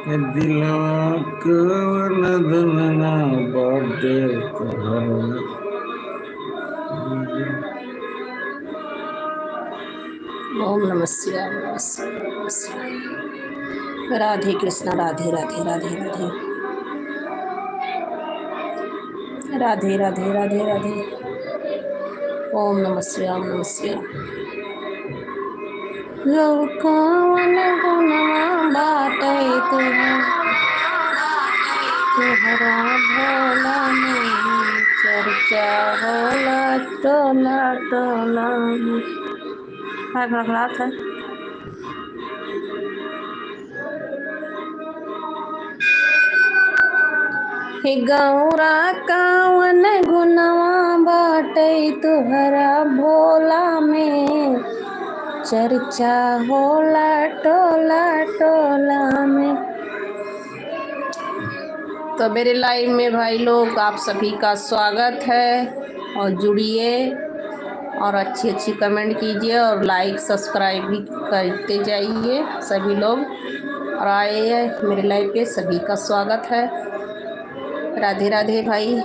ये दिलवा कवन दुलना बाटे तोहरा। ओम नमः शिवाय, नमः शिवाय, नमः शिवाय। राधे कृष्ण, राधे राधे राधे राधे राधे राधे राधे राधे। ओम नमः शिवाय, नमः शिवाय। कवन गुनवा बाटे तुहरा भोला में, चर्चा होला टोला टोला में। हाय भगलात है। हे गौरा कवन गुनवा बाटे तुहरा भोला में, चर्चा होला टोला टोला में। तो मेरे लाइव में भाई लोग आप सभी का स्वागत है, और जुड़िए और अच्छी अच्छी कमेंट कीजिए और लाइक सब्सक्राइब भी करते जाइए सभी लोग। और आए मेरे लाइव पे सभी का स्वागत है। राधे राधे भाई।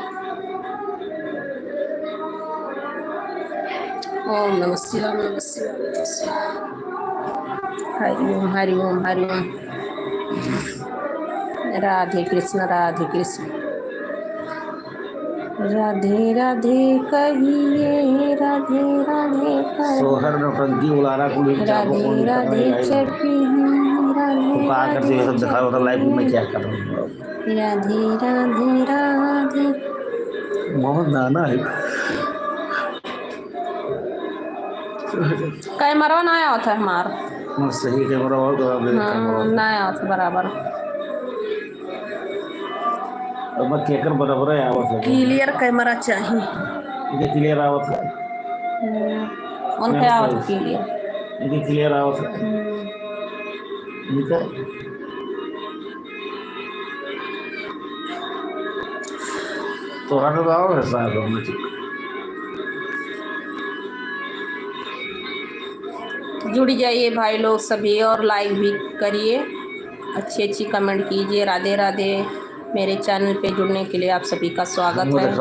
ओम नमः शिवाय, नमः शिवाय, नमः शिवाय। हरि ओम हरि ओम हरि ओम। राधे कृष्ण, राधे कृष्ण। राधे राधे कहिए, राधे राधे सोहर नौटंकी उलारा कुल राधे राधे चढ़ी हैं, राधे का करते राधे सब दिखा रहा था लाइव में क्या कर रहा हूँ। राधे राधे राधे। बहुत नाना है। कैमरा ना आया था हमार। सही कैमरा और ना आया था बराबर। अब केकर बराबर है आवत है। क्लियर कैमरा चाहिए। ये क्लियर आवत है। उनके आवत क्लियर। ये क्लियर आवत है। इनका तो हर दाव है साहब हमने ठीक। जुड़ जाइए भाई लोग सभी और लाइक भी करिए, अच्छी अच्छी कमेंट कीजिए। राधे राधे। मेरे चैनल पे जुड़ने के लिए आप सभी का स्वागत है।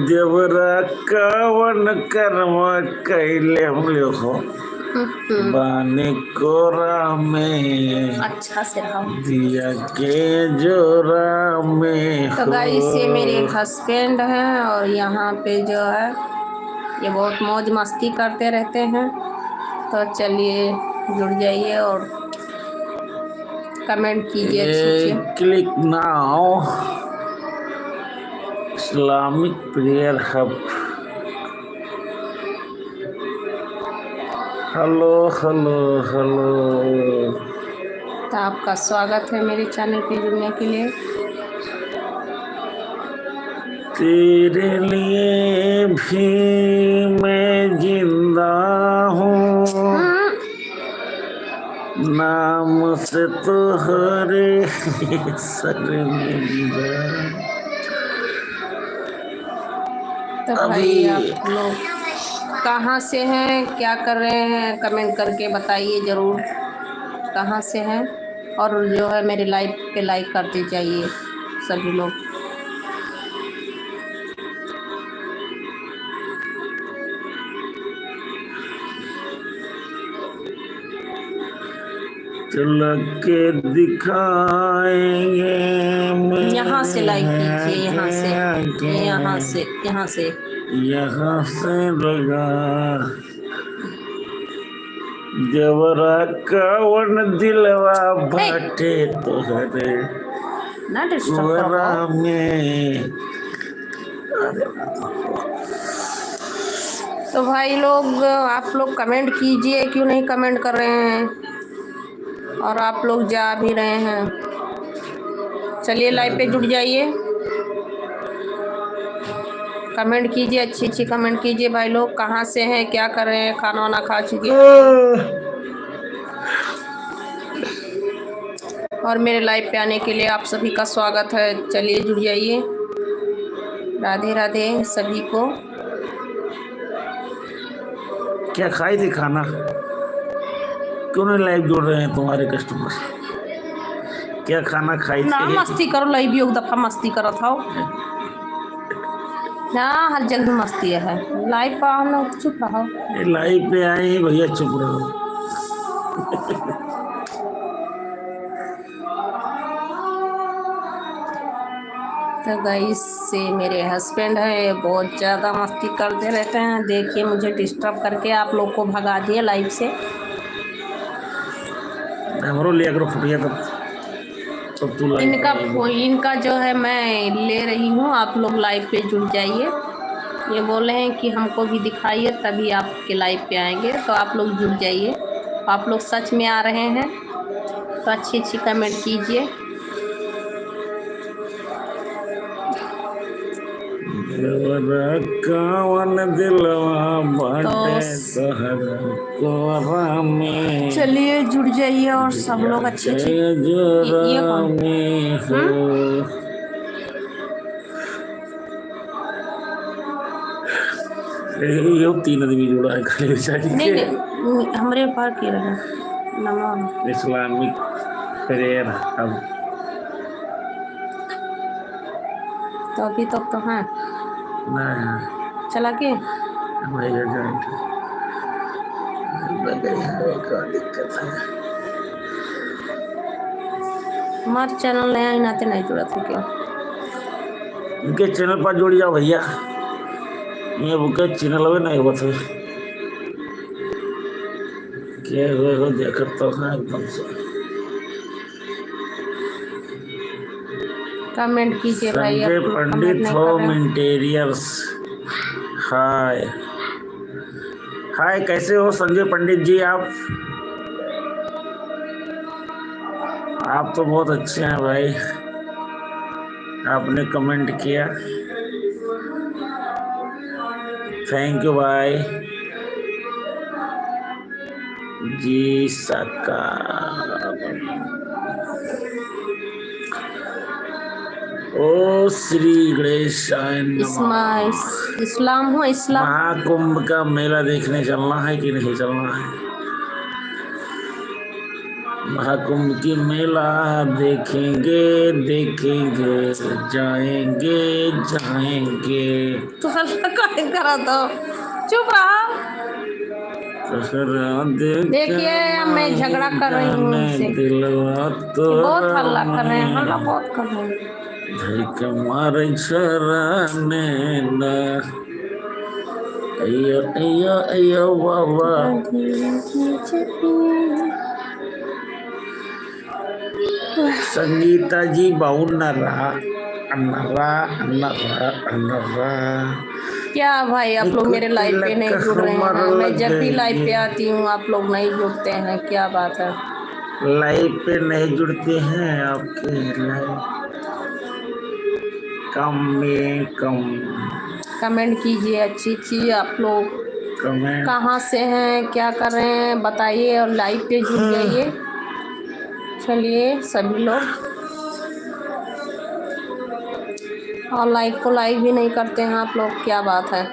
देवरा कवन कर्म कैले हम लिखो बाने कोरा में अच्छा से रहो दिया के जोरा में। तो गाइस ये मेरे हस्बैंड हैं और यहाँ पे जो है ये बहुत मौज मस्ती करते रहते हैं। तो चलिए जुड़ जाइए और कमेंट कीजिए अच्छी अच्छी। Click now Islamic prayer hub. Hello hello hello. तो आपका स्वागत है मेरे चैनल पे जुड़ने के लिए। तेरे लिए भी मैं जिंदा हूँ, नाम से तो हरे शर्मिंदा। तो भाई आप लोग कहाँ से हैं, क्या कर रहे हैं, कमेंट करके बताइए ज़रूर कहाँ से हैं। और जो है मेरे लाइव पे लाइक करते जाइए सभी लोग। चल के दिखाएंगे यहाँ से लाइक कीजिए, यहाँ से यहाँ से लगा देवरा कवन दिलवा बाटे तोहरे कोरा में। तो भाई लोग आप लोग कमेंट कीजिए, क्यों नहीं कमेंट कर रहे हैं, और आप लोग जा भी रहे हैं। चलिए लाइव पे जुड़ जाइए, कमेंट कीजिए, अच्छी अच्छी कमेंट कीजिए भाई लोग। कहाँ से हैं, क्या कर रहे हैं, खाना वाना खा चुके और मेरे लाइव पे आने के लिए आप सभी का स्वागत है। चलिए जुड़ जाइए। राधे राधे सभी को। क्या खाई थी खाना? क्यों नहीं लाइव जोड़ रहे हैं तुम्हारे कस्टमर? क्या खाना खाई ना थी? मस्ती करो, लाइव भी एक दफा मस्ती करो था ना, हर जगह मस्ती है। लाइव पर आओ ना, चुप रहो। लाइव पे आए हैं भैया, चुप रहो। तो गाइस से मेरे हस्बैंड है, बहुत ज़्यादा मस्ती करते रहते हैं। देखिए मुझे डिस्टर्ब करके आप लोग को भगा दिए लाइव से। हमरो लिया करो फुटिया, तब तू लाइव इनका जो है मैं ले रही हूँ, आप लोग लाइव पे जुड़ जाइए। ये बोले हैं कि हमको भी दिखाइए तभी आपके लाइव पे आएंगे, तो आप लोग जुड़ जाइए। आप लोग सच में आ रहे हैं तो अच्छी अच्छी कमेंट कीजिए। चलिए जुड़ जाइए और सब लोग अच्छे अच्छे। ये कौन? ये 3 आदमी जुड़ा है खाली बेचारी के। नहीं हमारे पास की रहे नमो इस्लामिक प्रेयर अब तो अभी तक तो है नहीं चला के भाई दिक्कत है। हमारे चैनल नया ही नाते नहीं जुड़ा था क्या? इनके चैनल पर जुड़ जाओ भैया, ये बुके चैनल में नहीं हुआ था क्या हो देखत तो है एकदम से। कमेंट कीजिए भाई। संजय पंडित होम इंटीरियर्स, हाय हाय, कैसे हो संजय पंडित जी? आप तो बहुत अच्छे हैं भाई, आपने कमेंट किया, थैंक यू भाई जी। सका ओ श्री गणेशाय नमः। इस्लाम हो इस्लाम। महाकुंभ का मेला देखने चलना है कि नहीं चलना है? महाकुंभ की मेला देखेंगे देखेंगे, जाएंगे जाएंगे। तो करा दो, चुप रहा। देखिए मैं झगड़ा कर रही हूँ उनसे, बहुत हल्ला कर रहे हैं, हल्ला बहुत कर रहे हैं। अयो अयो अयो बाबा। संगीता जी बाउन्नरा क्या भाई आप लोग मेरे लाइव पे नहीं जुड़ रहे हैं? मैं जब भी लाइव पे आती हूँ आप लोग नहीं जुड़ते हैं, क्या बात है? लाइव पे नहीं जुड़ते हैं आपके लाइव कम में कम कमेंट कीजिए अच्छी अच्छी। आप लोग कमेंट कहाँ से हैं, क्या कर रहे हैं बताइए और लाइव पे जुड़ जाइए। चलिए सभी लोग, और लाइक को लाइक भी नहीं करते हैं आप लोग, क्या बात है?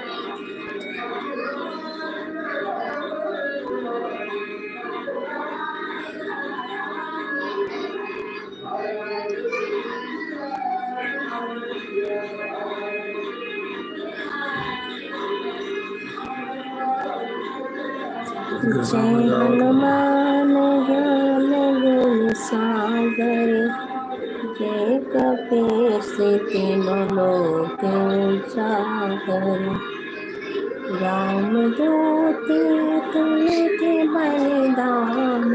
जय हनुमान ज्ञान गुण सागर, जय कपीस तीनों लोक उजागर, रामदूत तुमके बलिदान,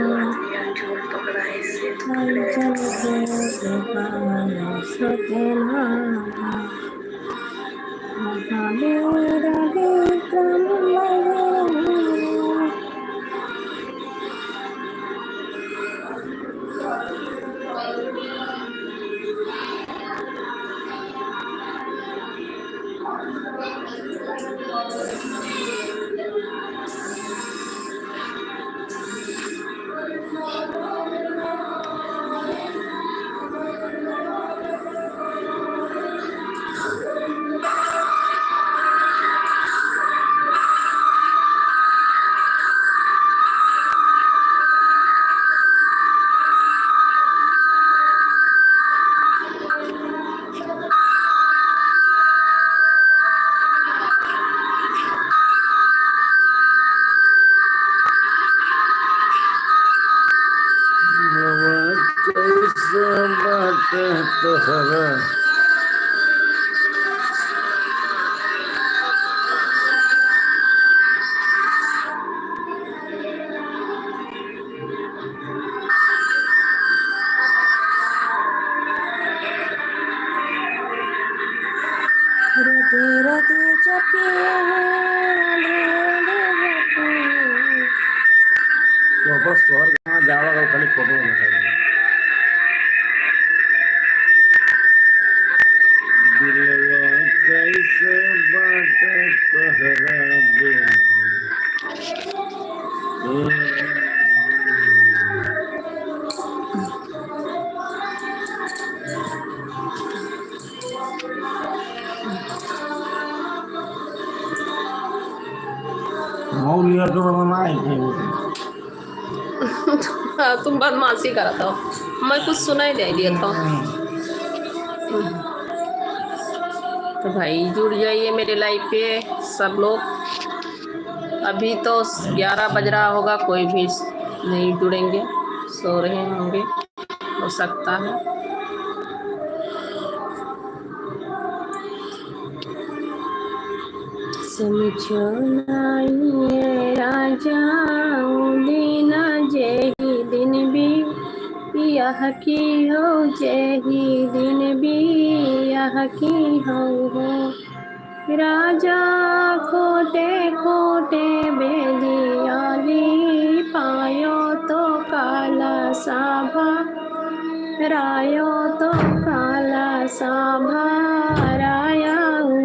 अंजन पुत्र पवन सुत नामा, महावीर विक्रम बजरंगी। तो सर राधे राधे जपे राधे राधे जपे। तो स्वर्ग में जावा तो खाली फोटो दिखाई दिलवा कैसे बात तोहरा बिन मौलिया तो बनाना है तुम बदमाशी करा था, मैं कुछ सुना ही नहीं दिया था। तो भाई जुड़ जाइए मेरे लाइव पे सब लोग। अभी तो 11 बज रहा होगा, कोई भी नहीं जुड़ेंगे, सो रहे होंगे, हो सकता है। समझो नाइए राजा दिन जेही दिन भी यह की हो, जेही दिन भी यह की हो। राजा खोटे खोटे बेदियाली पायो तो काला साभा, रायो तो काला साभा राया हो।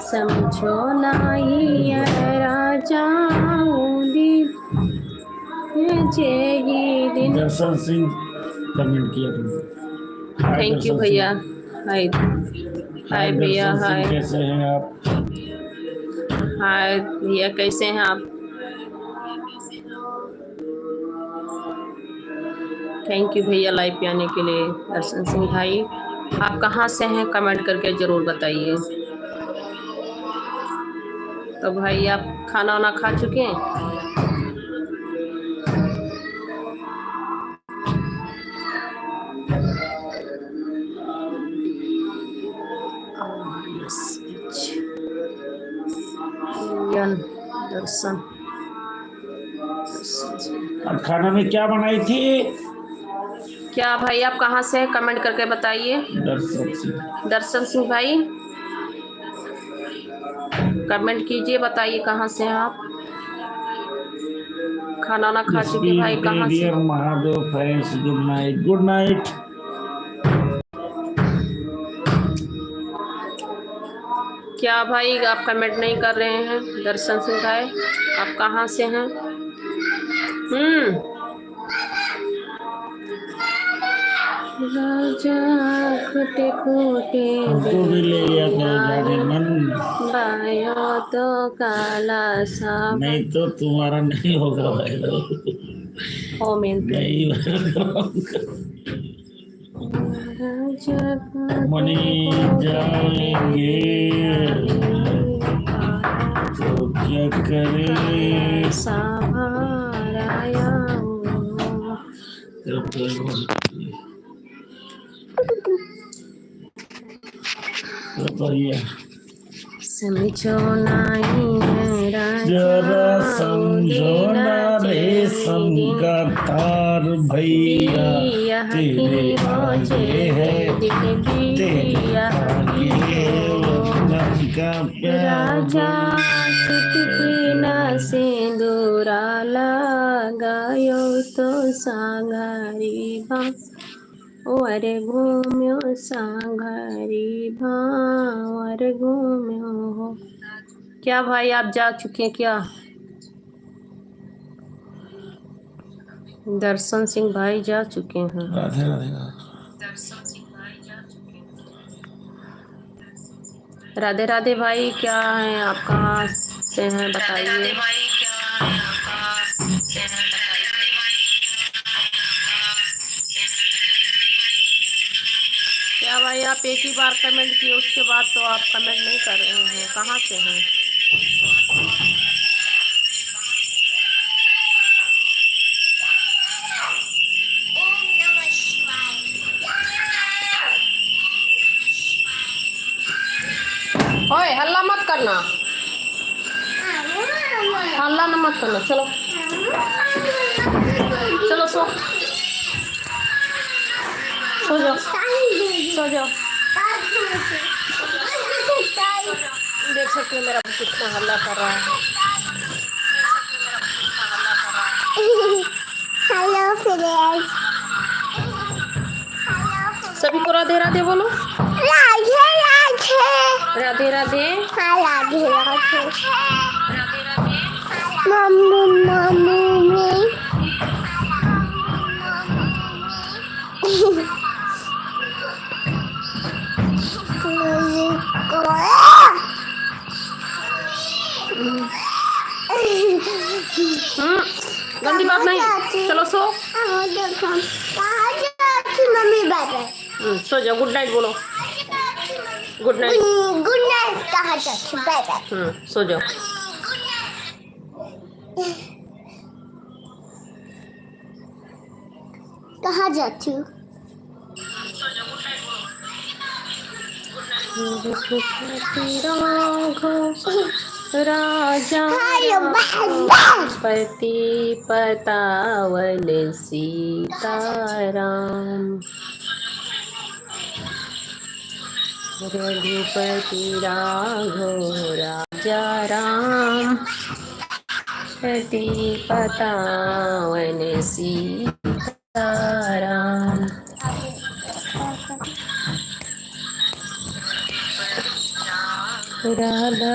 समझो नाई राजा जेही दिन। दर्शन सिंह कमेंट किया। थैंक यू भैया। हाय हाय भैया। हाय कैसे हैं आप? हाय भैया, कैसे हैं आप? थैंक यू भैया लाइव पे आने के लिए। दर्शन सिंह भाई, आप कहाँ से हैं कमेंट करके ज़रूर बताइए। तो भाई आप खाना वाना खा चुके हैं? दर्शन अब खाना में क्या बनाई थी? क्या भाई आप कहाँ से हैं कमेंट करके बताइए। दर्शन सिंह भाई कमेंट कीजिए, बताइए कहाँ से हैं आप। खाना ना खा चुके भाई, कहाँ से? Mahadev friends, good night. Good night. क्या भाई आप कमेंट नहीं कर रहे हैं? दर्शन सिंह भाई आप कहाँ से हैं? राजा खोटे खोटे भी ले लिया करो जाने मन, बायो तो काला सा। नहीं तो तुम्हारा नहीं होगा भाई। नहीं मनी जाएंगे तो क्या करें? सहाराया समझो नहीं जरा समझो ना रे समका तार भैया, तेरे आगे है तेरे आगे मन का प्यार। चुटकी ना सिंदूरा लगायो तो सांगारी बा, अरे घूम्यो सांगारी भाव, अरे घूम्यो हो। क्या भाई आप जा चुके हैं क्या? दर्शन सिंह भाई जा चुके हैं। राधे राधे। राधे राधे भाई, क्या है आप कहाँ से हैं बताइए। क्या भाई आप एक ही बार कमेंट किए, उसके बाद तो आप कमेंट नहीं कर रहे हैं, कहाँ से हैं? ओए हल्ला मत करना, हल्ला ना मत करना। चलो चलो सो जाओ, सो जाओ। देख सकते हो मेरा कितना हल्ला कर रहा है। हेलो फ्रेंड्स, सभी को राधे राधे बोलो। राधे राधे। राधे राधे। हाँ राधे राधे। मम्मी मम्मी गंदी बात नहीं, चलो सो। मम्मी बाय सो जाओ। गुड नाइट बोलो। Good night. Good night. कहाँ जाती बाय बाय। सो जाओ। कहाँ जाती हूँ? राजा पति पतावन सीताराम, रघुपति राघव राजा राम, पति पतावन सीताराम। राधा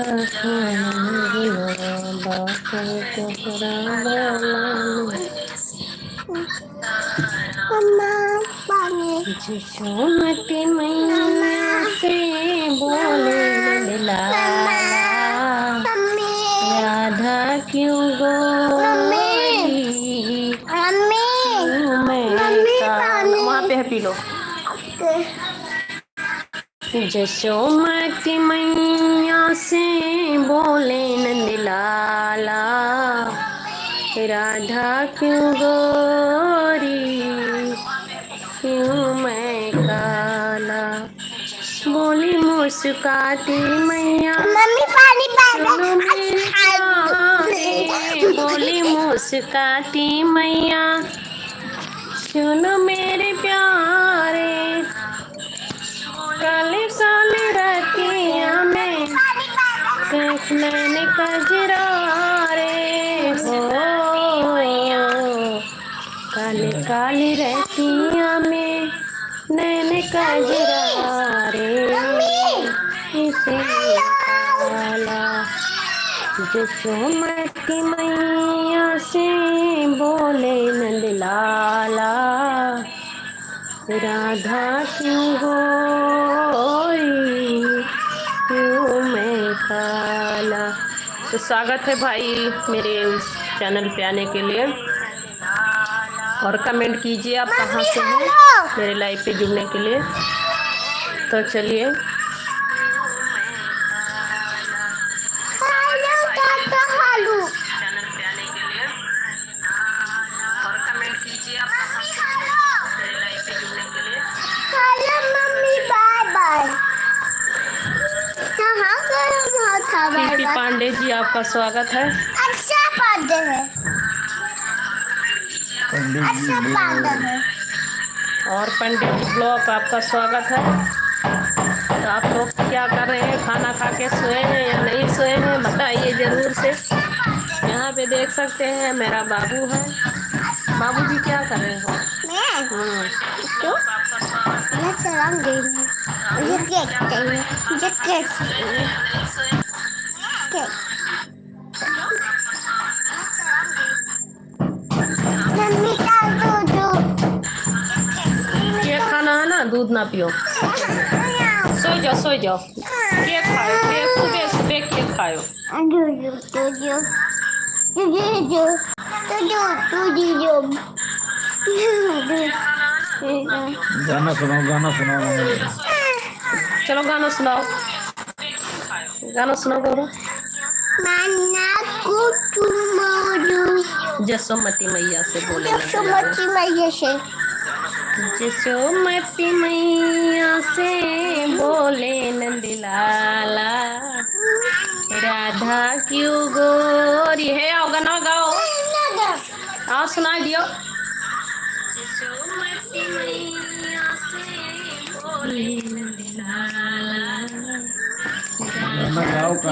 यशोमती मैया से बोले लाला, राधा क्यों गोरी वहाँ पे है, पी लो। यशोमती मैया से बोले नंद लाला, राधा क्यों गोरी क्यों मैं काला। बोली मुस्काती मैया मम्मी पानी सुनो मेरे प्यारे, बोली मुस्काती मैया सुनो मेरे प्यारे, काले काले रतिया में नैन कजरा रे हो, काले काले रतिया में नैन कजरा रे, इसे काला। यशोमती मैया से बोले नंद लाला, राधा क्यों गोरी क्यों मैं काला। तो स्वागत है भाई मेरे उस चैनल पे आने के लिए, और कमेंट कीजिए आप कहाँ से हैं मेरे लाइव पे जुड़ने के लिए। तो चलिए चैनल पे आने के लिए, और कमेंट कीजिए आप कहाँ से हैं मेरे लाइव पे जुड़ने के लिए। Hello mummy bye bye. PP Pandey ji आपका स्वागत है। अच्छा पांडे है, अच्छा पांडे है। और पंडित जी ब्लॉग आपका स्वागत है। तो आप लोग क्या कर रहे हैं, खाना खा के सोए हैं या नहीं सोए हैं, बताइए ज़रूर से। यहाँ पे देख सकते हैं मेरा बाबू है। बाबू जी क्या कर रहे हो? क्यों? मैं सलाम दे रही हूँ। मुझे केक चाहिए, मुझे केक चाहिए। केक। मम्मी का दूध। केक खाना है ना, दूध ना पियो। सो जाओ सो जाओ। केक खाओ, केक सुबह सुबह केक खाओ। गाना सुनाओ, गाना सुनाओ। चलो गाना सुनाओ, गाना सुनाओ बोलो। यशोमती मैया से बोले, यशोमती मैया से। यशोमती मैया से बोले नंद लाला, गाना गाओ का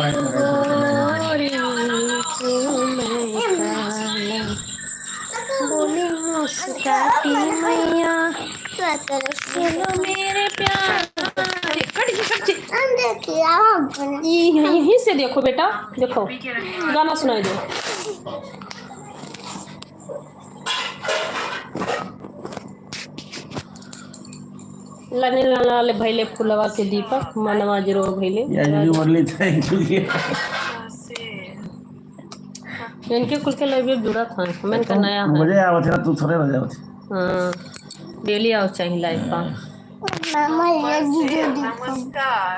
बोले मुस्काती मैया चलो मेरे प्यार। यहीं से देखो बेटा, देखो गाना सुनाई दो। लने लाले भैले फुलवा के दीपक मनवा जरो भैले ओनली थैंक यू। इनके कुल के लाइव जुड़ा था, मैंने कहा नया है। मुझे आवत है, तू थोड़े बजे आवत। हाँ डेली आओ चाहिए लाइव का। नमस्कार।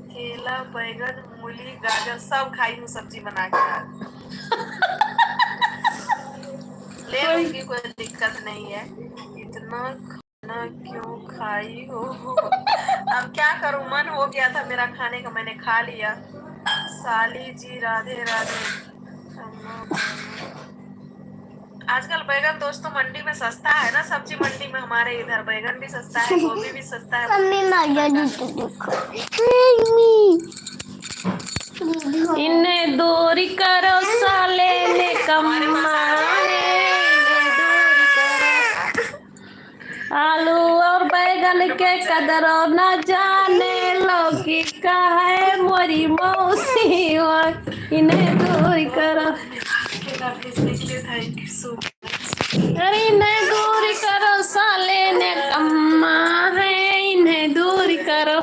केला, बैगन, मूली, गाजर सब खाई हूँ सब्जी बना के। ले लूंगी, कोई दिक्कत नहीं है। इतना खाना क्यों खाई हो? अब क्या करूँ, मन हो गया था मेरा खाने का, मैंने खा लिया। साली जी राधे राधे। आजकल बैगन दोस्तों मंडी में सस्ता है ना, सब्जी मंडी में हमारे इधर बैगन भी सस्ता है, गोभी भी सस्ता है। इन्हें दूरी करो साले ने कमाए, आलू और बैगन के कदर न जाने लौकी का है मोरी मौसी। इन्हें दूरी करो, अरे इन्हें दूरी करो साले ने कमा है, इन्हें दूरी करो।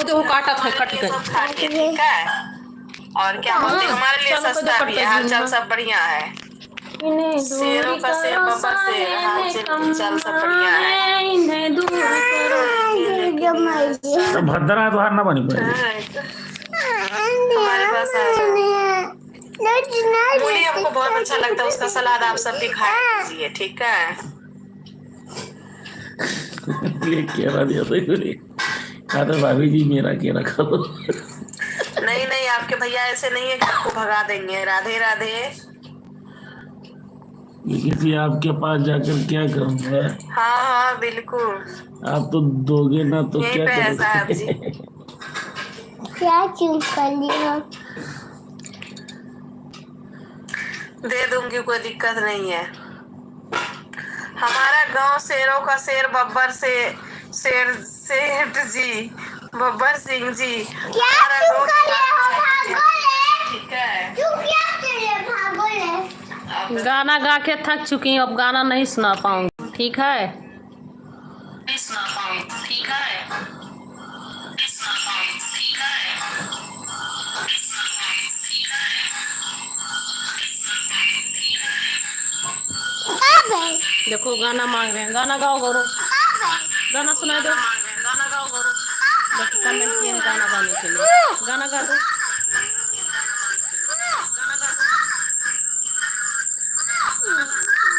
देखो काटा था, कट गए। ठीक है, और क्या बोलते हैं, हमारे लिए सस्ता भी है, हाल चाल सब बढ़िया है। शेरों का शेर, बब्बर शेर, हाल चाल सब बढ़िया है। इन्हें दूरी करो। तो भद्रा तो हार ना बनी पड़ेगी। हमारे पास मूली हमको बहुत अच्छा लगता है, उसका सलाद आप सब भी खा लीजिए, ठीक है। ये केला दिया था तो भाभी जी मेरा केला खाओ। नहीं नहीं, आपके भैया ऐसे नहीं है कि आपको भगा देंगे। राधे राधे। किसी आपके पास जाकर क्या करूँगा? हाँ हाँ बिल्कुल, आप तो दोगे ना तो यहीं क्या पे है साहब जी। क्या चूज कर लिया? दे दूंगी, कोई दिक्कत नहीं है। हमारा गांव शेरों का शेर, बब्बर से शेर सेठ जी, बब्बर सिंह जी। हमारा गांव ठीक है। गाना गा के थक चुकी हूँ, अब गाना नहीं सुना पाऊंगी, ठीक है। देखो गाना मांग रहे हैं, गाना गाओ गौरव, गाना सुना दो, गाना गाओ गौरव। देखो कमेंट किए हैं गाना गाने के लिए, गाना गा दो।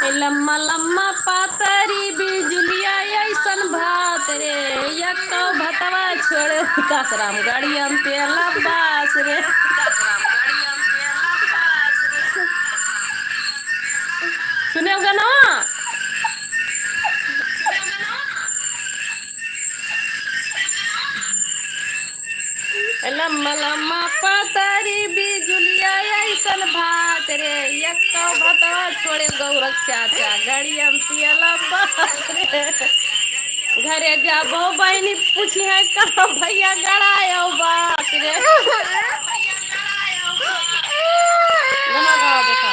लम्मा लम्मा पातरी बिजुलिया ऐसन भात रे, यक्का भतवा छोड़ कासराम गाड़ियम पे लबास रे। सुने गाना? लम्मा लम्मा पातरी बिजुलिया ऐसन भात रे, यक्का भतवा छोड़े गौरख चाचा गाड़ियम पे लबास रे। घरे जाबो बहनी पूछी है कहाँ भैया गड़ायो बात रे। गाना गाओ देखा।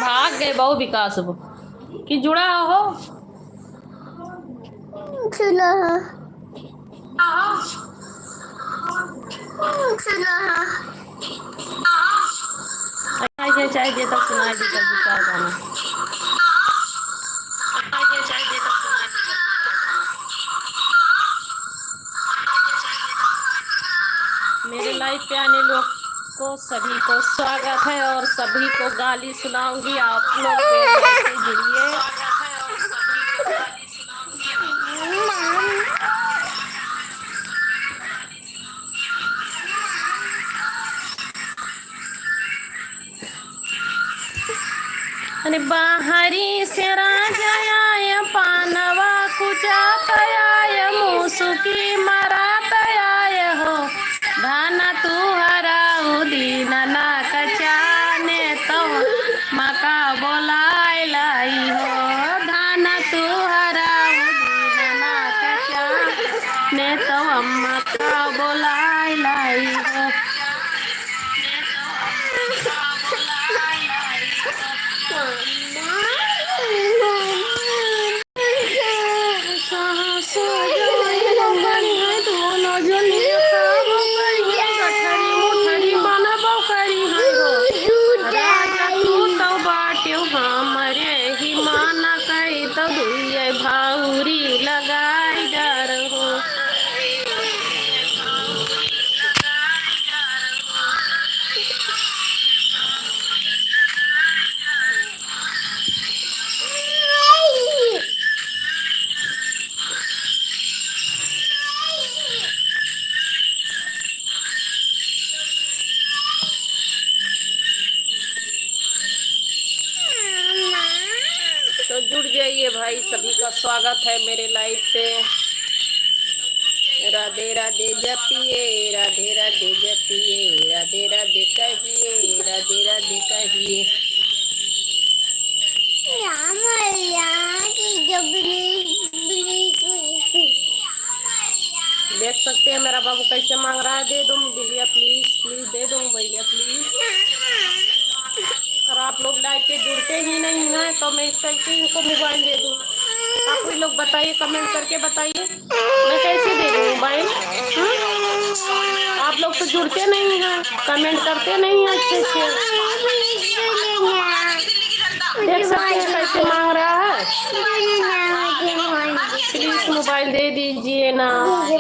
भाग गए बहु विकास कि जुड़ा हो। चलो चाहे दे तक सुनाई देता दूसरा गाना। मेरे लाइव पे आने लोग को सभी को स्वागत है और सभी को गाली सुनाऊंगी। आप लोग जुड़िए। अरे बाहरी से राजा आय पानवा कुचा आय मुसुकी मरात आय हो धाना तू हराऊ दीन ना कचाने तो मका बोलाय लाई हो धाना तू हराऊ दीन ना कचाने तो अम्मा का बोलाय लाई हो भाउरी लगाई डर हो तो जुड़ जाइए भाई, सभी का स्वागत है मेरे लाइव पे। राधे राधे जपिए, राधे राधे जपिए, राधे राधे कहिए, राधे राधे कहिए। देख सकते हैं मेरा बाबू कैसे मांग रहा है। दे दो भैया प्लीज, प्लीज दे दो भैया प्लीज। और आप लोग लाइव पे जुड़ते ही नहीं हैं तो मैं कैसे इनको मोबाइल दे दूँ? आप भी लोग बताइए, कमेंट करके बताइए मैं कैसे दे दूँ मोबाइल। आप लोग तो जुड़ते नहीं हैं, कमेंट करते नहीं हैं अच्छे से। देख सकते हैं कैसे मांग रहा है। प्लीज मोबाइल दे दीजिए ना।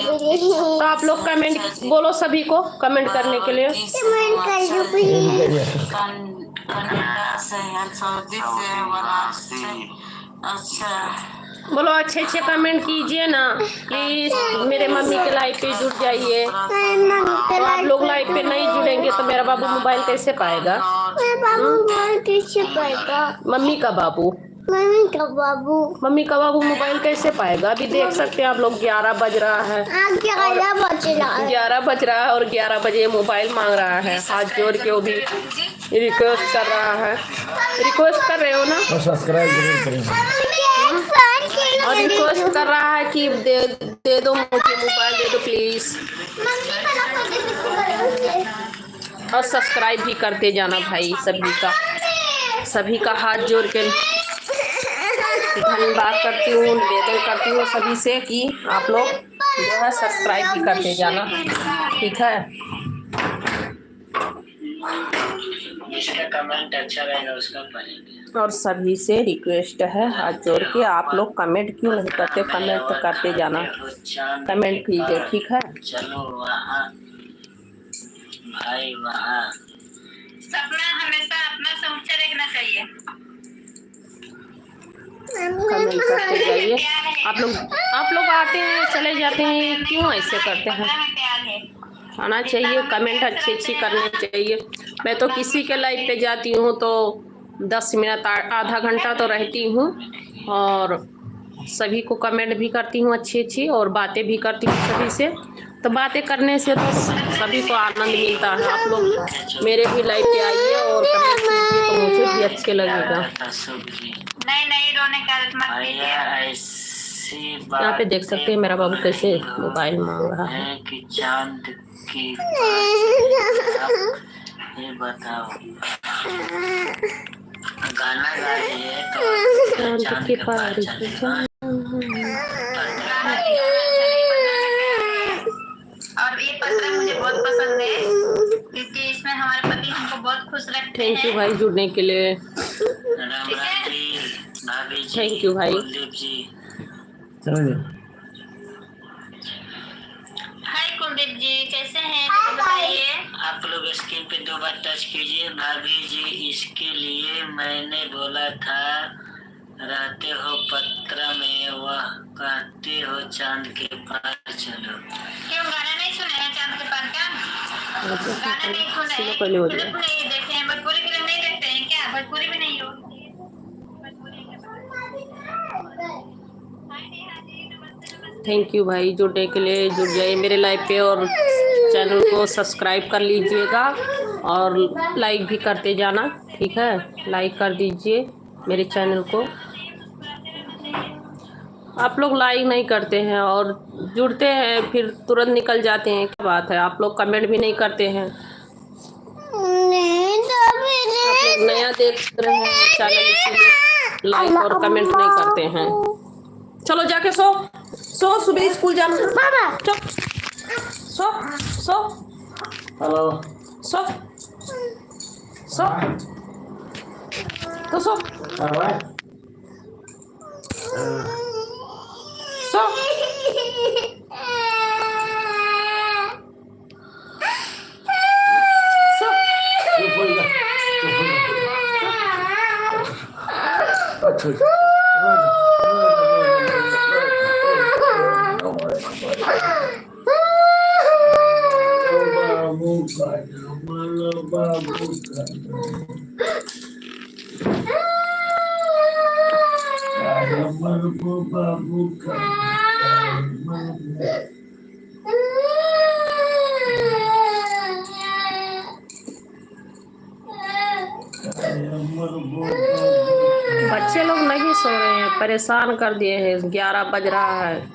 तो आप लोग कमेंट बोलो, सभी को कमेंट करने के लिए। अच्छा बोलो, अच्छे अच्छे कमेंट कीजिए ना प्लीज। मेरे मम्मी के लाइव पे जुड़ जाइए। तो आप लोग लाइव पे नहीं जुड़ेंगे तो मेरा बाबू मोबाइल कैसे पाएगा? मम्मी का बाबू मम्मी का बाबू मोबाइल कैसे पाएगा? अभी देख सकते हैं आप लोग 11 बज रहा है, 11 बज रहा है और 11 बजे मोबाइल मांग रहा है। हाथ जोड़ के वो भी रिक्वेस्ट कर रहा है। रिक्वेस्ट कर रहे हो ना? और सब्सक्राइब जरूर करें। और रिक्वेस्ट कर रहा है कि दे दो मुझे मोबाइल, दे दो प्लीज। और सब्सक्राइब भी करते जाना भाई। सभी का हाथ जोड़ के धन्यवाद करती हूँ, निवेदन करती हूँ सभी से कि आप लोग जो है सब्सक्राइब भी करते जाना, ठीक है? जिसका कमेंट अच्छा रहेगा उसका पढ़ेंगे। और सभी से रिक्वेस्ट है हाथ जोड़ के, आप लोग कमेंट क्यों नहीं करते? कमेंट तो करते जाना, कमेंट कीजिए, ठीक है? चलो वहाँ भाई, वहाँ सपना हमेशा अपना से ऊंचा देखना चाहिए। कमेंट करते जाइए। आप लोग आते हैं चले जाते हैं, क्यों ऐसे करते हैं? आना चाहिए, कमेंट अच्छी करनी चाहिए। मैं तो किसी के लाइव पे जाती हूँ तो 10 मिनट आधा घंटा तो रहती हूँ और सभी को कमेंट भी करती हूँ अच्छी और बातें भी करती हूँ सभी से। तो बातें करने से तो सभी को आनंद मिलता है। आप लोग मेरे भी लाइव पे आइए और कमेंट कीजिए तो मुझे भी अच्छे लगेगा। नहीं रोने का मत कीजिए। यहाँ पे देख सकते हैं मेरा बाबू कैसे मोबाइल मांग रहा है कि चांद की ये बताओ, गाना गा रही है तो चांद के पार और ये पत्र मुझे बहुत पसंद है क्योंकि इसमें हमारे पति हमको बहुत खुश रखते हैं। थैंक यू भाई जुड़ने के लिए। थैंक यू भाई। हाय कुलदीप जी, कैसे हैं बताइए? आप लोग स्क्रीन पे 2 बार टच कीजिए। भाभी जी, इसके लिए मैंने बोला था रहते हो पत्र में, वह कहते हो चांद के पार चलो। क्यों गाना नहीं सुने हैं चांद के पार का? गाना नहीं सुने, पहले हो फिल्म नहीं देखे हैं, भोजपुरी फिल्म नहीं देखते हैं क्या? भोजपुरी भी नहीं हो थैंक यू भाई, जुड़ने के लिए। जुड़ जाइए मेरे लाइव पे और चैनल को सब्सक्राइब कर लीजिएगा और लाइक भी करते जाना, ठीक है। लाइक कर दीजिए मेरे चैनल को। आप लोग लाइक नहीं करते हैं और जुड़ते हैं फिर तुरंत निकल जाते हैं, क्या बात है। आप लोग कमेंट भी नहीं करते हैं। आप लोग नया देख रहे हैं चैनल, इसीलिए लाइक और कमेंट नहीं करते हैं। चलो जाके सो, सुबह स्कूल जाना। चलो सो सो हेलो सो सो तो सो सो बच्चे लोग नहीं सो रहे हैं, परेशान कर दिए हैं। 11 बज रहा है।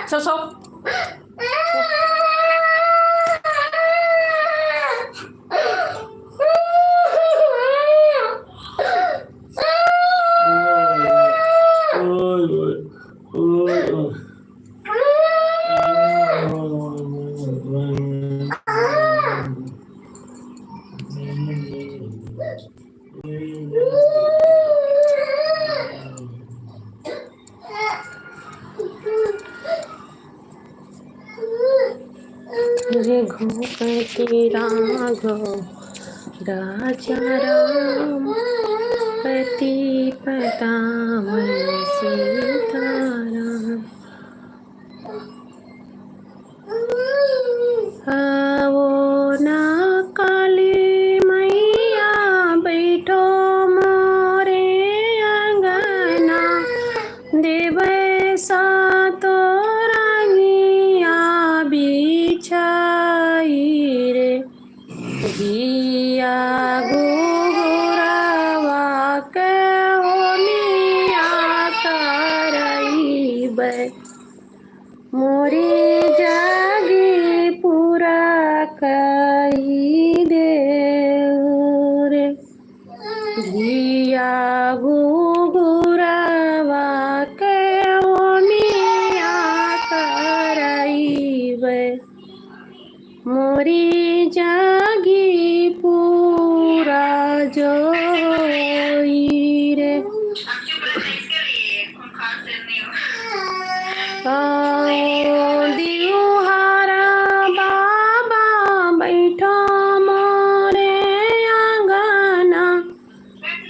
सो सो रघुपति राघव राजा राम पतिपदामन सीताराम। आवो ना काली मैया बैठो मोरे अंगना, देवे सा तो रानिया बिछाई रे। घिया गोरावा के होनिया करइबे, मोरी जागी पूरा कई दे रे। घिया गोरावा के होनिया करइबे, मोरी जागी पूरा जोई रे। दियुहारा बाबा बैठो मोरे आंगना,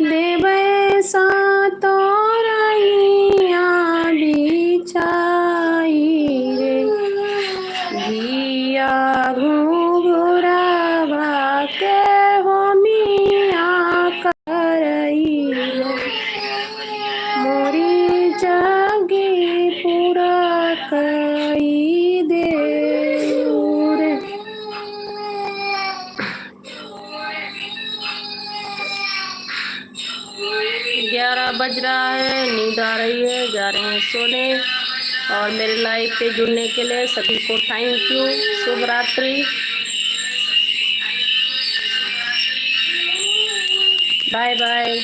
देवे सा तो रैया बिछाई रे। घिया घुघुरावा के होमिया करई रे, मोरी जागी पूरा कई दे रे। 11 बज रहा है, नींद आ रही है, जा रहे हैं सोने। और मेरे लाइव पे जुड़ने के लिए सभी को थैंक यू। शुभ रात्रि, बाय बाय।